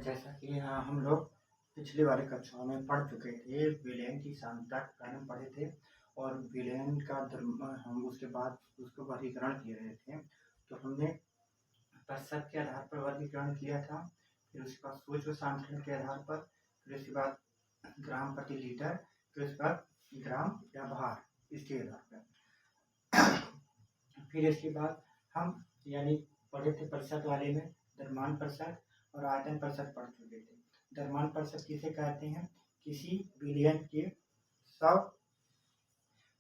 जैसा कि हम लोग पिछली वाली कक्षाओं में पढ़ चुके थे, विलेन की सांद्रता के बारे में पढ़े थे और विलेन का हम उसके बाद उसको वर्गीकरण किए रहे थे। तो हमने प्रतिशत के आधार पर वर्गीकरण किया था, फिर उसके बाद सूक्ष्म सांद्रण के आधार पर, फिर उसके बाद ग्राम प्रति लीटर, फिर उसके बाद ग्राम या भार इसके आधार पर। फिर इसके बाद हम यानी पढ़े थे प्रतिशत वाले में द्रव्यमान प्रतिशत और आयतन प्रतिशत पढ़ चुके थे। द्रव्यमान प्रतिशत किसे कहते हैं? किसी विलयन के 100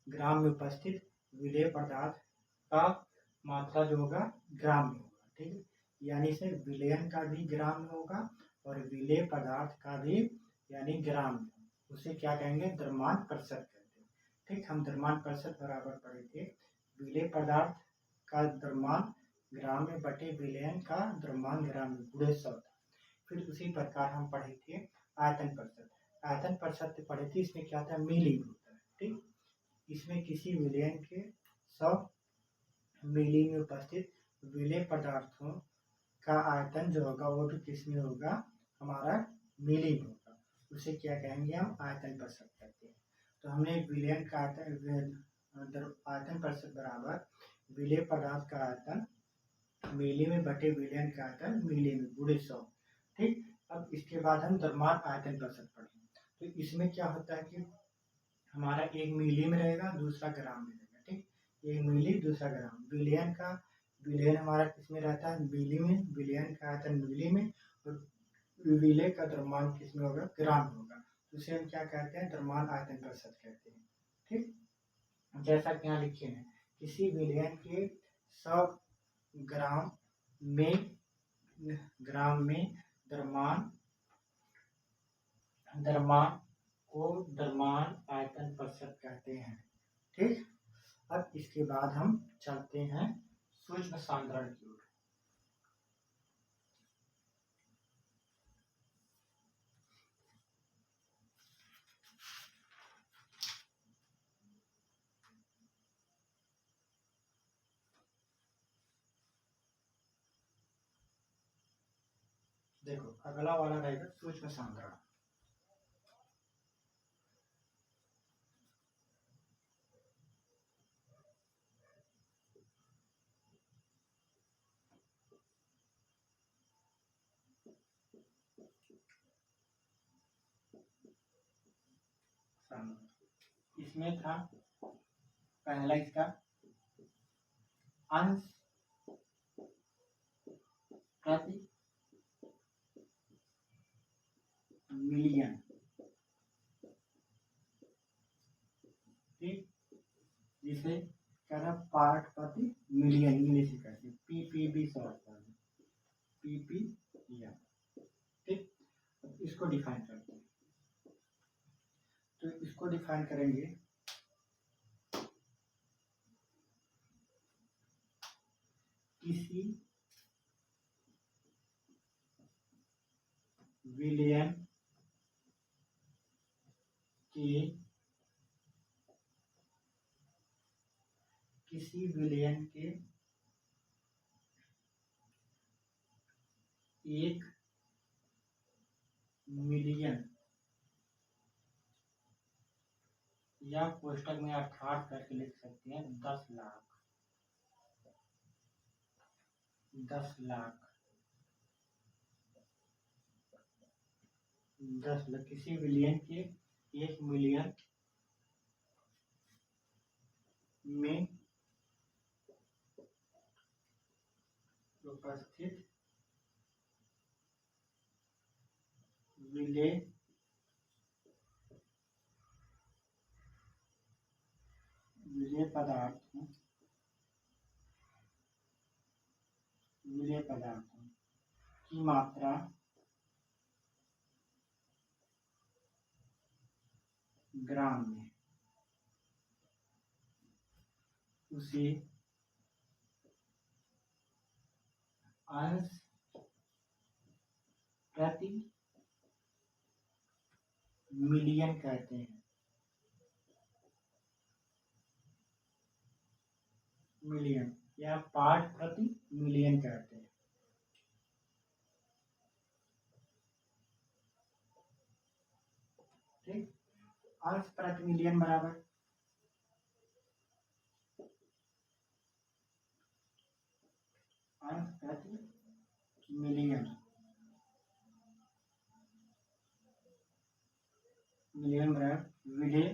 ग्राम में उपस्थित विलेय पदार्थ का मात्रा जो होगा ग्राम में होगा, ठीक है। यानी से विलयन का भी ग्राम में होगा और विलेय पदार्थ का भी यानी ग्राम में, उसे क्या कहेंगे? द्रव्यमान प्रतिशत कहते हैं, ठीक। हम द्रव्यमान प्रतिशत बराबर पढ़े थे विलेय पदार्थ का द्रव्यमान ग्राम में बटे विलयन का द्रव्यमान ग्राम में गुणे 100 था। फिर उसी प्रकार हम पढ़े थे आयतन प्रतिशत। आयतन प्रतिशत पढ़े थे, इसमें क्या था? मिली में होता है, ठीक। इसमें किसी विलयन के 100 मिली में उपस्थित विलेय पदार्थों का आयतन जो होगा वो भी किसमें होगा? हमारा मिली में होगा, उसे क्या कहेंगे? हम आयतन प्रतिशत कहते हैं। तो हमने विलयन का आयतन प्रतिशत बराबर विलेय पदार्थ का आयतन मिली में बटे विलयन का आयतन मिली में गुणे 100, ठीक। अब इसके बाद हम द्रव्यमान आयतन प्रतिशत पढ़ेंगे। तो इसमें क्या होता है कि हमारा एक मिली में रहेगा, दूसरा ग्राम में रहेगा, ठीक। एक मिली दूसरा ग्राम। विलयन हमारा किसमें रहता है? मिली में। विलयन का आयतन मिली में और विलेय का द्रव्यमान किसमें होगा? ग्राम में होगा। तो उसे हम क्या कहते हैं? द्रव्यमान आयतन प्रतिशत कहते हैं, ठीक। जैसा कि यहाँ लिखे हैं, किसी विलयन के 100 ग्राम में द्रव्यमान को द्रव्यमान आयतन प्रतिशत कहते हैं, ठीक। अब इसके बाद हम चलते हैं सूक्ष्म सांद्रण की ओर। देखो अगला वाला रहेगा सूक्ष्म सांद्रण। इसमें था पहला इसका अंश प्रति मिलियन, ठीक, जिसे कह रहा पार्ट प्रति मिलियन इंग्लिश में कहते हैं पीपीबी शॉर्ट फॉर्म, पीपीएम, ठीक। इसको डिफाइन करते हैं, तो इसको डिफाइन करेंगे किसी विलयन के एक मिलियन या कोष्टक में 68 करके लिख सकते हैं 10 लाख, 10 लाख, 10 लाख किसी विलियन के 1 मिलियन में उपस्थित विलेय पदार्थों की मात्रा ग्राम में, उसे अंश प्रति मिलियन कहते हैं, मिलियन या पार्ट प्रति मिलियन कहते हैं, ठीक। अंश प्रति मिलियन बराबर अंश प्रति मिलियन, मिलियन बराबर विलेय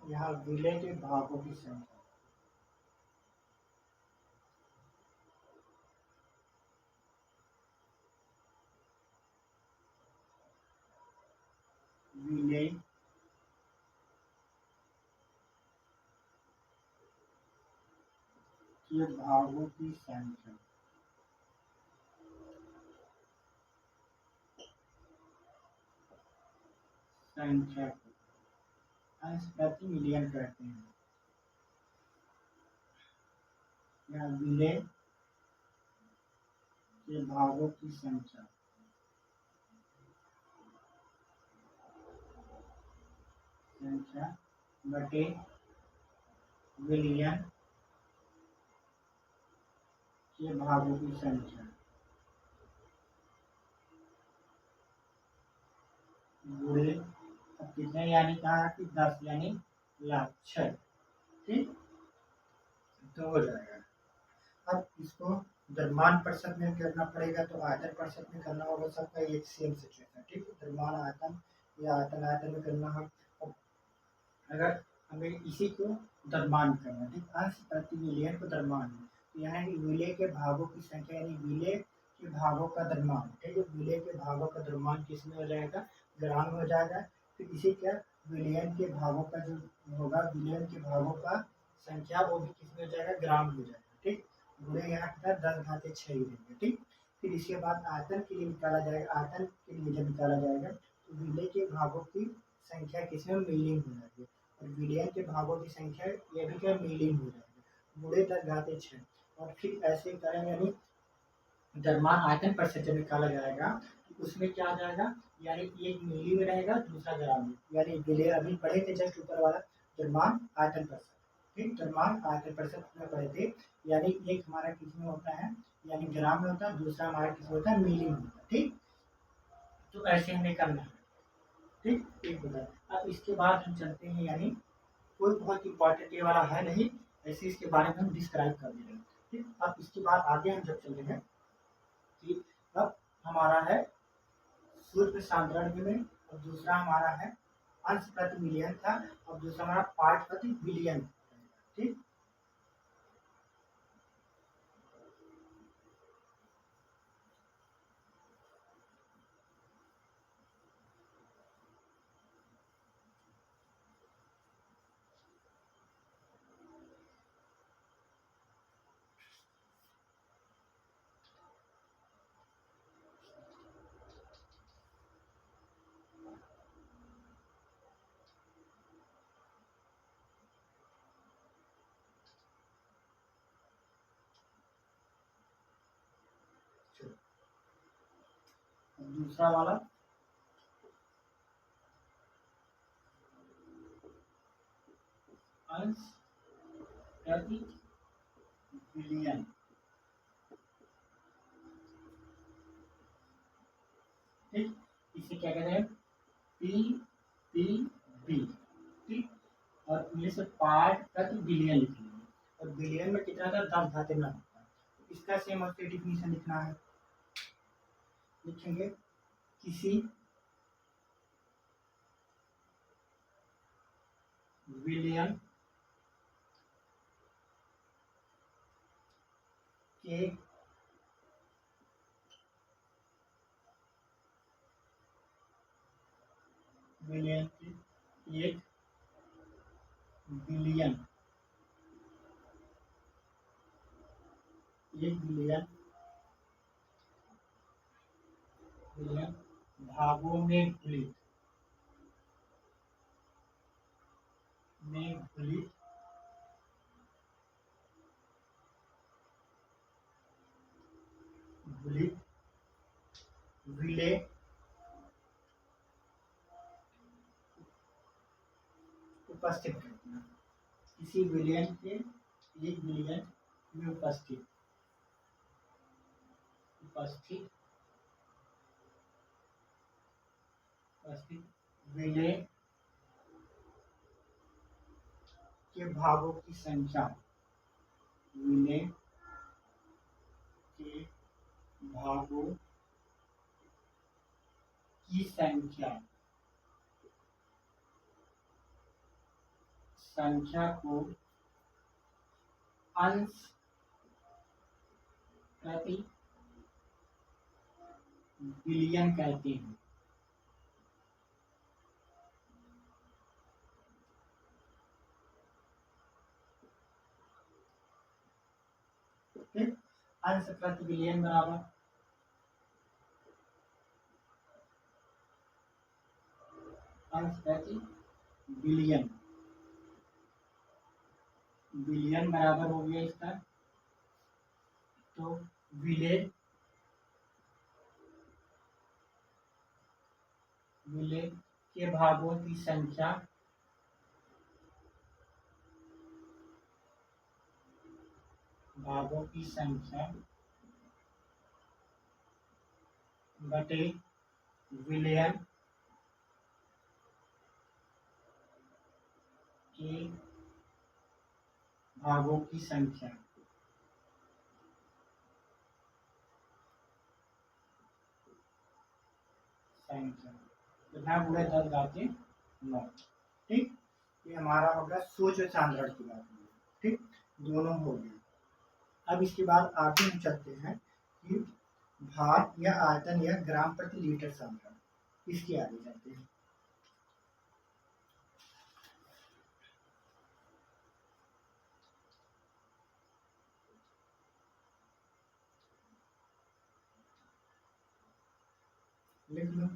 यहाँ विलेय के भागों की संख्या, विलेय के भागों की संख्या, को अंश प्रति मिलियन कहते हैं, या विलेय के भागों की संख्या बटे विलियन के भागों की संख्या गुणे, अब कितने यानी कहा कि 10 यानी लाख 6, ठीक, तो हो जाएगा। अब इसको द्रव्यमान प्रतिशत में करना पड़ेगा, तो आयतन प्रतिशत में करना होगा, सबका एक सेम सिचुएशन, ठीक है। द्रव्यमान आयतन या आयतन में करना है। अगर हमें इसी को द्रव्यमान करना है, ठीक, अंश प्रति मिलियन को द्रव्यमान है, तो यहाँ विलेय के भागों की संख्या यानी विलेय के भागों का द्रव्यमान, ठीक है। विलेय के भागों का द्रव्यमान किस में हो जाएगा, ग्राम में हो जाएगा। फिर इसी क्या विलयन के भागों का जो होगा, विलयन के भागों का संख्या वो भी किस में हो जाएगा, ग्राम हो जाएगा, ठीक। गुणे यहाँ कितना 10⁻6 ही रहेंगे, ठीक। फिर इसके बाद आयतन के लिए निकाला जाएगा, आयतन के लिए जब निकाला जाएगा तो विलेय के भागों की संख्या किसमें मिलियन हो जाती है, और बिलियन के भागों की संख्या ये भी क्या मिलियन हो जाती है। बूढ़े तक घाते 6, और फिर ऐसे करेंगे, यानी द्रव्यमान आयतन प्रतिशत जब निकाला जाएगा तो उसमें क्या आ जाएगा, यानी एक मिली में रहेगा, दूसरा ग्राम में, यानी बिलियन अभी पढ़े थे जस्ट ऊपर वाला द्रव्यमान आयतन प्रतिशत, ठीक, द्रव्यमान आयतन प्रतिशत में पढ़े थे, यानी एक हमारा किस में होता है, यानी ग्राम में होता है, दूसरा हमारा किस में होता है, मिली में होता है, ठीक। तो ऐसे हमें करना है, ठीक, एक बता। अब इसके बाद हम चलते हैं, यानी कोई बहुत इंपॉर्टेंट ये वाला है नहीं, ऐसे इसके बारे में हम डिस्क्राइब कर दे रहे हैं, ठीक। अब इसके बाद आगे हम जब चलेंगे कि अब हमारा है सूर्य सांद्रण में, और दूसरा हमारा है अंश प्रति मिलियन था, और दूसरा हमारा पार्ट प्रति बिलियन, ठीक। दूसरा वाला अंश प्रति बिलियन, ठीक, इसे क्या कहते हैं, पी पी बी, ठीक। और इंग्लिश में पार्ट प्रति बिलियन लिखेंगे, और बिलियन में कितना था, 10 घाते में होता है, तो इसका सेम उसके डिफिनीशन लिखना है, लिखेंगे किसी बिलियन के बिलियन के 1 बिलियन, 1 बिलियन बिलियन भागों में घुलित, में घुलित घुलित विलय उपस्थित करते हैं, किसी बिलियन के 1 बिलियन में उपस्थित उपस्थित उपस्थित विलय के भागों की संख्या, विलय के भागों की संख्या को अंश प्रति बिलियन कहते हैं, ठीक। अंश प्रति बिलियन बराबर अंश प्रति बिलियन, बिलियन बराबर हो गया इसका, तो विलय विलय के भागों की संख्या, भागों की संख्या बटे विलयन के भागों की संख्या, कितना पूरे 10 घाते 9, ठीक। ये हमारा हो गया सूक्ष्म सांद्रण की बात, ठीक, दोनों हो गए। अब इसके बाद आगे हम चलते हैं कि भार या आयतन या ग्राम प्रति लीटर सांद्रण, इसके आगे चलते हैं। लिख लो,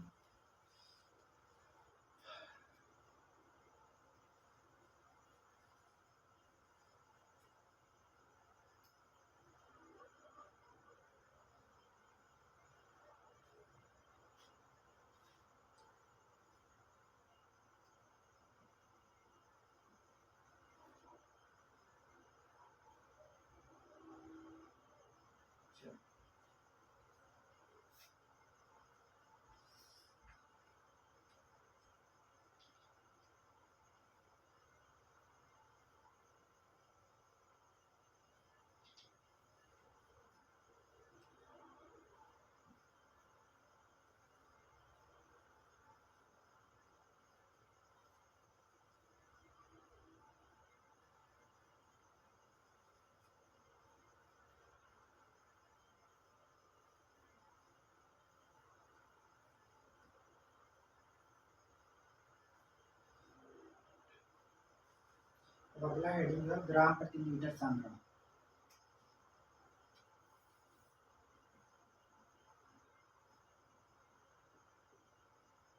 अब अगला हेडिंग है ग्राम प्रति लीटर सांद्रण।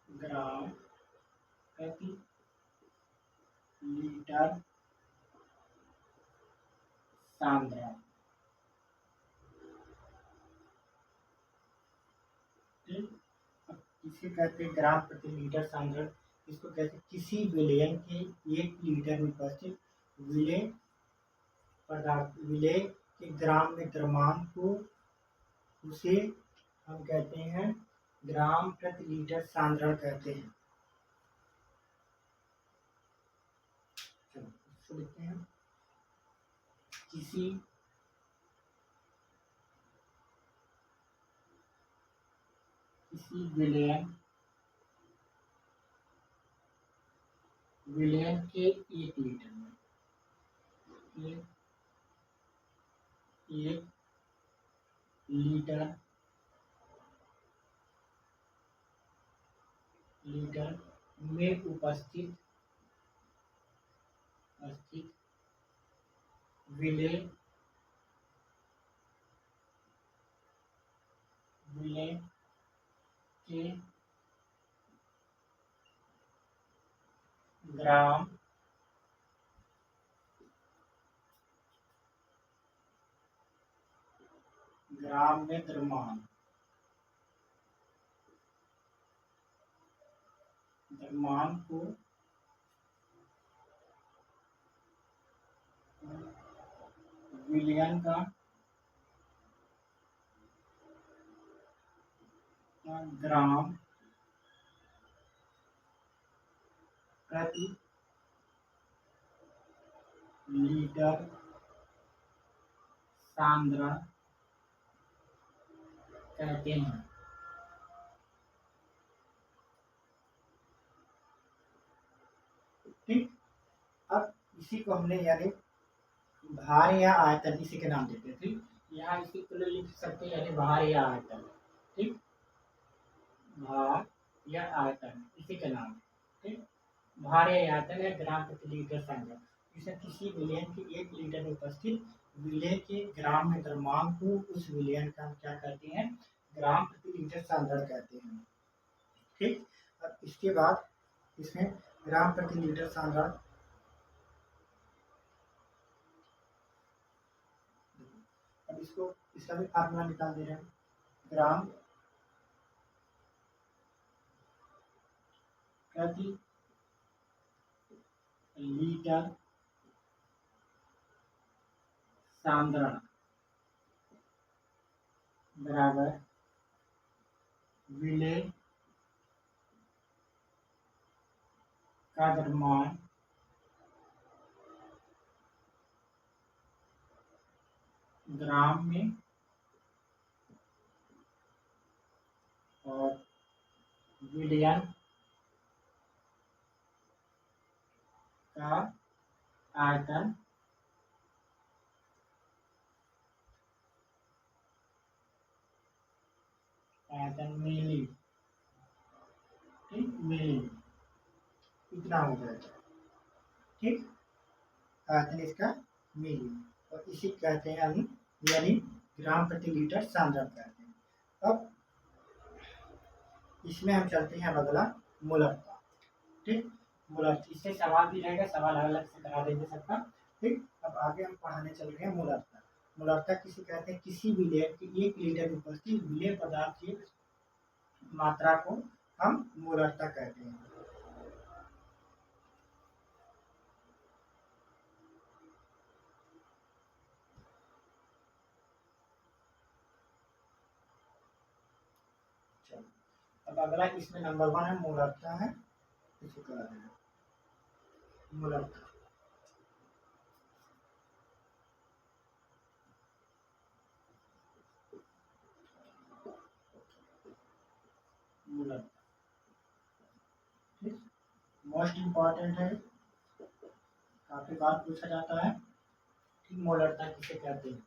ग्राम प्रति लीटर सांद्रण। इसे कहते हैं ग्राम प्रति लीटर सांद्रण। इसको कहते हैं किसी विलयन के 1 लीटर में उपस्थित विलय पदार्थ विलय के ग्राम में द्रव्यमान को, उसे हम कहते हैं ग्राम प्रति लीटर सांद्रण कहते हैं। चलो इसको लिखते हैं, किसी विलयन के 1 लीटर में 1 लीटर में उपस्थित विलय के ग्राम में द्रव्यमान को विलयन का ग्राम प्रति लीटर सांद्रण कहते हैं। ठीक, अब इसी को हमने यानी भार या आयतन इसी के नाम देते हैं। ठीक, यहाँ इसी को लिख सकते हैं यानी भार या आयतन। ठीक, भार या आयतन इसी के नाम। ठीक, भार या आयतन है ग्राम प्रति लीटर सांद्रण। इसे किसी विलयन के 1 लीटर में उपस्थित विलय के ग्राम में द्रव्यमान को, उस विलयन का क्या कहते हैं, ग्राम प्रति लीटर सांद्रण कहते हैं। ठीक, अब इसके बाद इसमें ग्राम प्रति लीटर सांद्रण, अब इसका भी फार्मूला निकाल दे रहे हैं। ग्राम प्रति लीटर सांद्रण बराबर विलय का द्रव्यमान ग्राम में और विलयन का आयतन मिली। ठीक, मिली इतना हो जाएगा। ठीक, आयतन इसका मिली, और इसी कहते हैं हम यानी ग्राम प्रति लीटर सांद्रण कहते हैं। अब इसमें हम चलते हैं अब अगला मूलकता। ठीक, मूलक इससे सवाल भी रहेगा, सवाल अलग से करा देंगे सबका। ठीक, अब आगे हम पढ़ाने चल रहे हैं मूलकता। मूलकता किसी कहते हैं किसी विलय के 1 लीटर में उपस्थित विलय पदार्थ की मात्रा को हम मूलकता कहते हैं। चलो, अब अगला इसमें नंबर 1 है मूलकता है, इसको करा देना मूलकता। मूलकता मोस्ट इम्पॉर्टेंट है, काफी बार पूछा जाता है। ठीक, मूलकता किसे कहते हैं,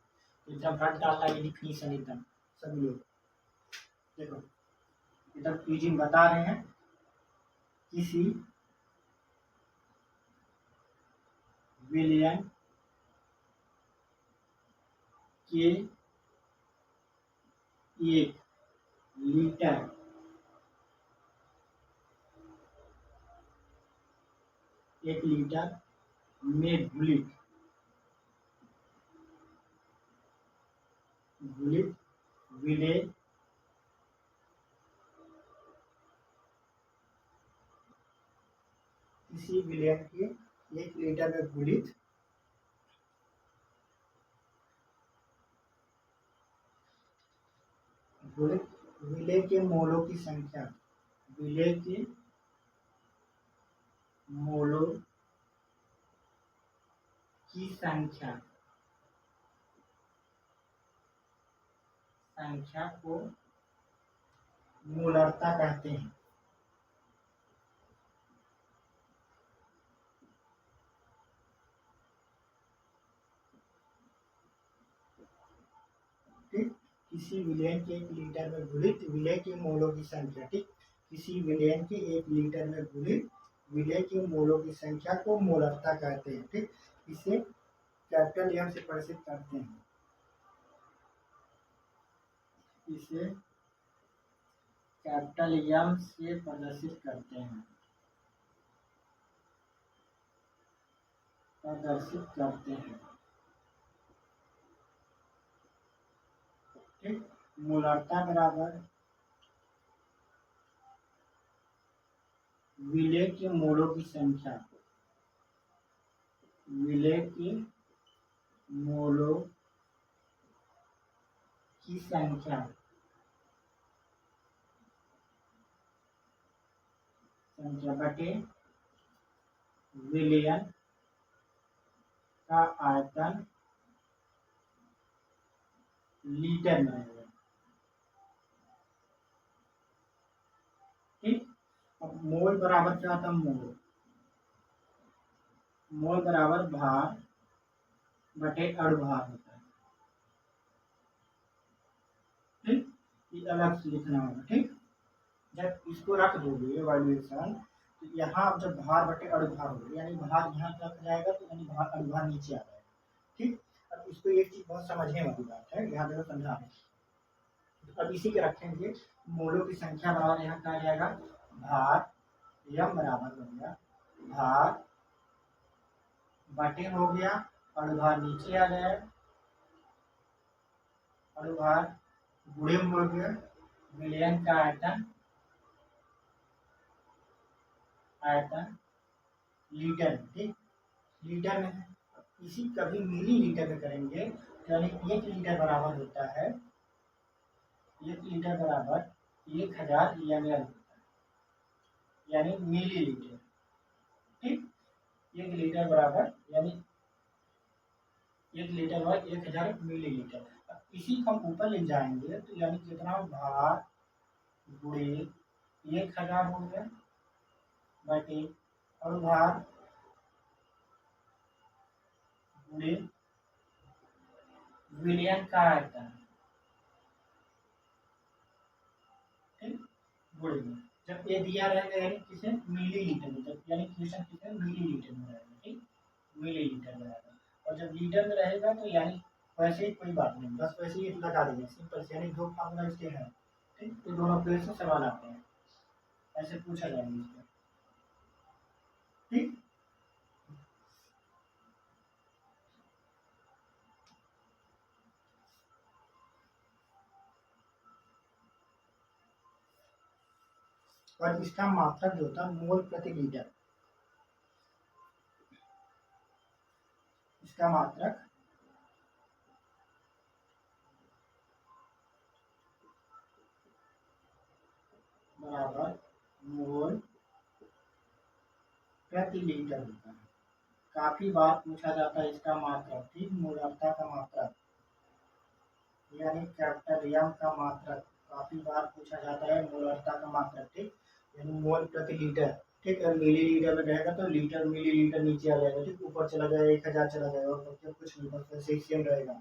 एकदम रट डालना ये डिफिनीशन एकदम सभी लोग देखो एकदम इजी बता रहे हैं। किसी विलयन के 1 लीटर में घुलित विलेय किसी विलयन के 1 लीटर में घुलित विलेय के मोलों की संख्या, विलेय के मोलों की संख्या को मोलरता कहते हैं। ठीक, किसी विलयन के 1 लीटर में घुलित विलेय के मोलों की संख्या, ठीक, किसी विलयन के 1 लीटर में घुलित विलेय के मोलों की संख्या को मोलरता कहते हैं। ठीक, इसे कैपिटल एम से प्रदर्शित करते हैं। इसे कैपिटल एम से प्रदर्शित करते हैं। ठीक, मोलरता बराबर विलेय के मोलों की संख्या, विलेय के मोलों की संख्या बटे विलयन का आयतन लीटर में है। ठीक, अब मोल बराबर क्या होता है? मोल बराबर भार बटे अणुभार होता है। ठीक, ये अलग से लिखना होगा। ठीक, जब इसको रख दोगे वैल्यूएशन, तो यहाँ जब भार बटे अणुभार होगा, यानी भार यहाँ रख जाएगा तो यानी भार अणुभार नीचे आ जाएगा। ठीक, अब इसको एक चीज बहुत समझने वाली बात है, यहाँ देखो समझा। अब इसी के रखेंगे, मोलों की संख्या बराबर यहाँ क्या आ जाएगा? भार यम बराबर हो गया भार बटे हो गया अणुभार नीचे आ जाए, अणुभार गुणे में हो गया विलयन का आयतन लीटर। ठीक, लीटर में इसी कभी मिली लीटर में करेंगे, यानी 1 लीटर बराबर होता है 1 लीटर बराबर 1000 ml होता है, यानी मिली लीटर। ठीक, 1 लीटर बराबर यानी 1 लीटर बराबर 1000 मिली लीटर। इसी को हम ऊपर ले जाएंगे तो यानी कितना? भार गुणे 1000 हो गया बटे अणुभार गुणे विलयन का आयतन। ठीक, गुणे में जब ये दिया रहेगा यानी किसे? मिली लीटर में, जब यानी क्वेश्चन किसे? मिली लीटर में रहेगा। ठीक, मिली लीटर में रहेगा, और जब लीटर में रहेगा तो यानी वैसे ही कोई बात नहीं, बस वैसे ही लगा देंगे सिंपल से, यानी दो फार्मूला इसके हैं। ठीक, तो दोनों पेड़ से सवाल आते हैं, ऐसे पूछा जाएगा इसको। ठीक, और इसका मात्रक जो होता है मोल प्रति लीटर, इसका मात्रक बराबर मोल प्रति लीटर होता है। काफी बार पूछा जाता है इसका मात्रक। ठीक, मोलरता का मात्रक यानी कैपिटल एम का मात्रक काफी बार पूछा जाता है, मोलरता का मात्रक। ठीक, यानी मोल प्रति लीटर। ठीक, अगर मिली लीटर में रहेगा तो लीटर मिली लीटर नीचे आ जाएगा। ठीक, ऊपर चला जाएगा 1000 चला जाएगा, और कुछ नहीं, बस वैसे ही सेम रहेगा।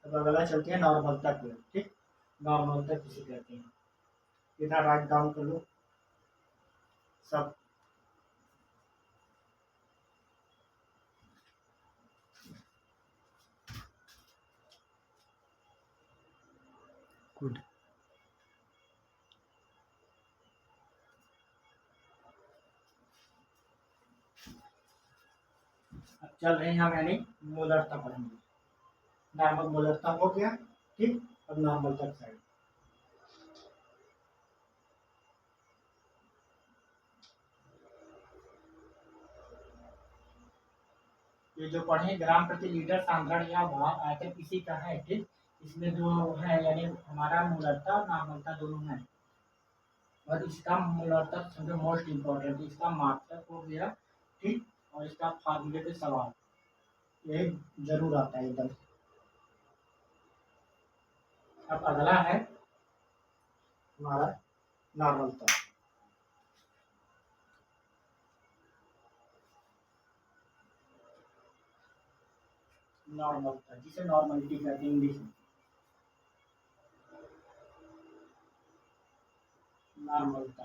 अब अगला चलते हैं नॉर्मलता की ओर। ठीक, नॉर्मलता किसे कहते हैं, इधर राइट डाउन कर लो सब। गुड। अब चल रहे हैं हम यानी मोलरता पढ़ेंगे। नॉर्मल मोलरता हो गया। ठीक, अब नॉर्मलता की साइड। ये जो पढ़े ग्राम प्रति लीटर सांद्रण या भार आयतन इसी का है। ठीक, इसमें जो है यानी हमारा मोलरता और नॉर्मलता दोनों है, और इसका मोलरता समझो मोस्ट इम्पोर्टेंट, इसका मात्रक हो गया। ठीक, और इसका फार्मूले पे सवाल ये जरूर आता है एकदम। अब अगला है हमारा नॉर्मलता। नॉर्मलता जिसे नॉर्मलिटी कहते हैं इंग्लिश में, नॉर्मलता।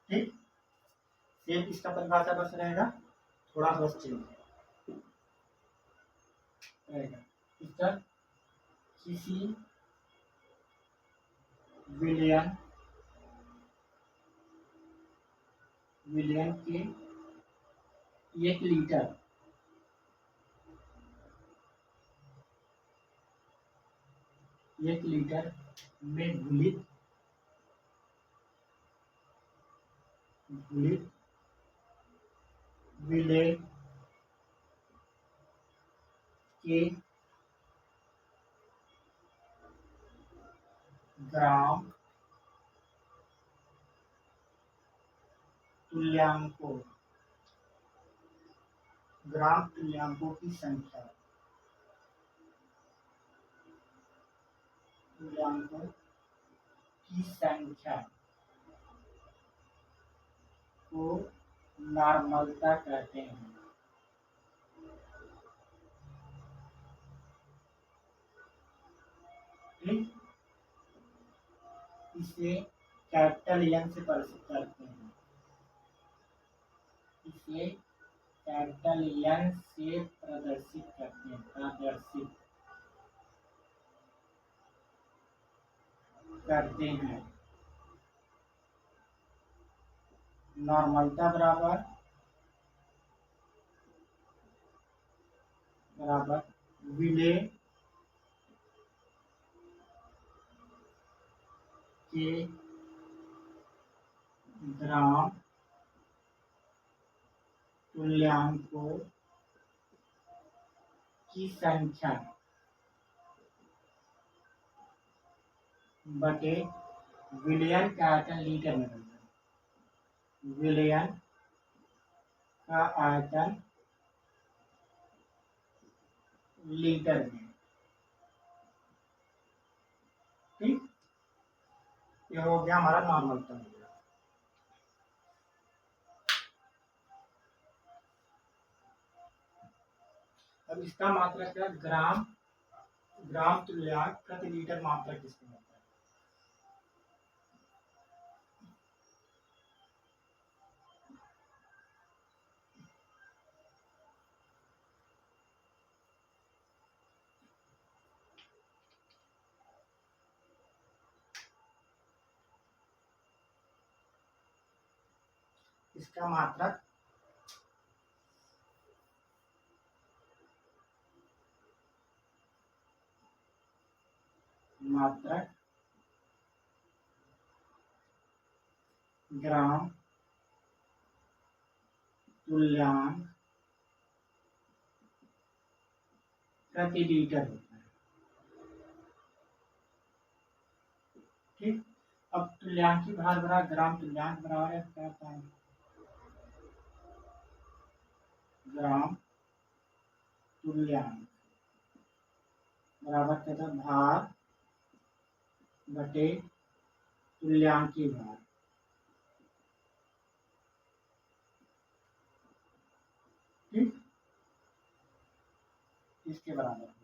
ठीक, सेम इसका परिभाषा बस रहेगा, थोड़ा बस चेंज रहेगा। इसका किसी विलयन विलयन के 1 लीटर में घुलित विलेय के ग्राम तुल्यांकों की संख्या, तुल्यांकों की संख्या को नॉर्मलता कहते हैं। ठीक, इसे कैपिटल एन से प्रदर्शित करते हैं, इसे कैपिटल एन से प्रदर्शित करते हैं। नॉर्मलता बराबर विलेय के ग्राम तुल्यांकों की संख्या बटे विलयन का आयतन लीटर में बनता है, विलयन का आयतन लीटर में। ठीक, ये हो गया हमारा नॉर्मलता। अब इसका मात्रक क्या, ग्राम तुल्यांक प्रति लीटर मात्रक किसको होता है। इसका मात्रक ग्राम तुल्यांक प्रति लीटर होता है। ठीक, अब तुल्यांकी भार बराबर ग्राम तुल्यांक बराबर है, क्या होता है, ग्राम तुल्यांक बराबर कहता है भार बटे तुल्यांकी भार। ठीक, इसके बराबर होगी।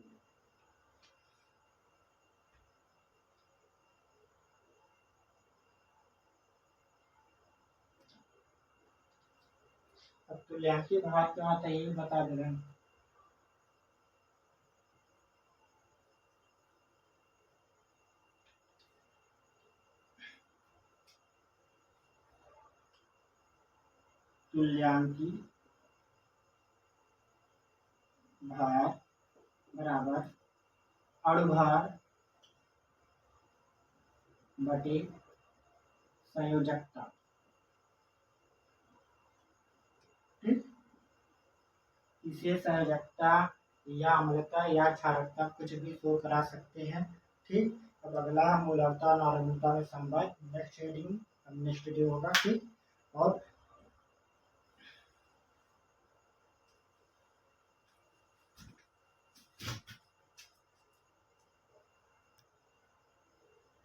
अब तुल्यांकी भाग क्या होता है ये बता दे रहे हैं। तुल्यांकी भार बराबर अणुभार बटे संयोजकता। ठीक, इसे संयोजकता या अम्लता या क्षारकता कुछ भी शो करा सकते हैं। ठीक, अब अगला मूलता नारंगता में संबंध नेक्स्ट हेडिंग नेक्स्ट वीडियो होगा। ठीक, और